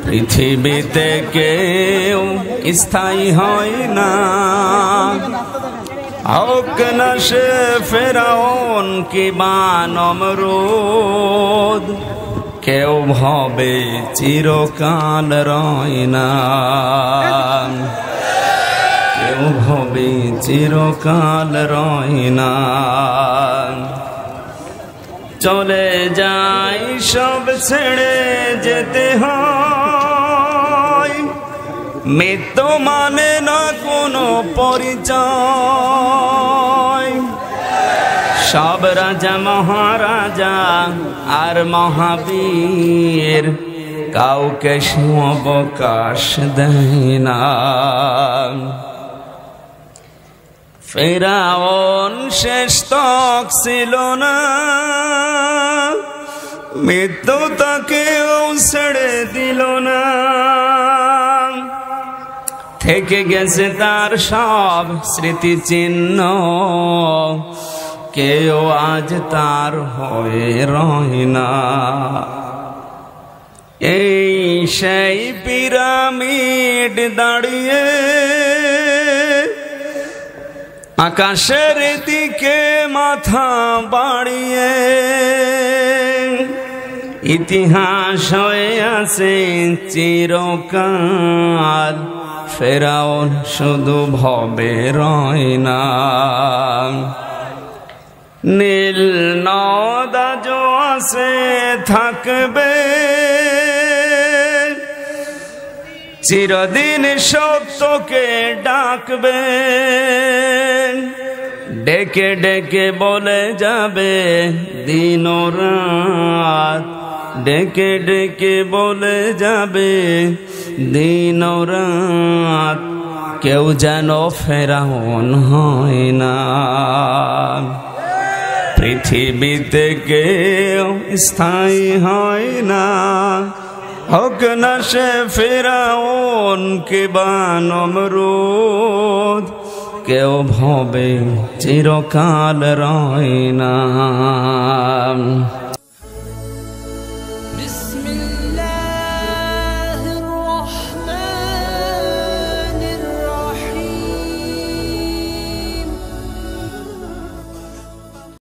পৃথিবীতে কেউ স্থায়ী হয় না, হোক না সে ফেরাউন কিবা নমরুদ, কেউ ভবে চিরকাল রয় না, কেউ ভবে চিরকাল রয় না। চলে যাই সব ছেড়ে যেতে হয়, মৃত্যু মানে না কোনো পরিচয়। সব রাজা মহারাজা আর মহাবীর কাউকে অবকাশ দেয় না। ফেরাউন শেষ তক ছিল না, মৃত্যু তাকেও ছেড়ে দিল না। থেকে গেছে তার সব স্মৃতিচিহ্ন, কেউ আজ তার হয়ে রয় না। এই সেই পিরামিড দাঁড়িয়ে আকাশের দিকে মাথা বাড়িয়ে, ইতিহাস হয়ে আছে চিরকাল। ফেরাউন শুধু ভবে রয় না। নীল নদ আজও আছে থাকবে, চিরদিন সত্যকে ডাকবে। ডেকে ডেকে বলে যাবে দিন ও রাত, ডেকে ডেকে বলে যাবে দিন ও রাত। কেউ যেন ফেরাউন হয় না। পৃথিবীতে কেউ স্থায়ী হয় না, হোক না সে ফেরাউন কিবা নমরুদ, কেউ ভবে চিরকাল রয় না।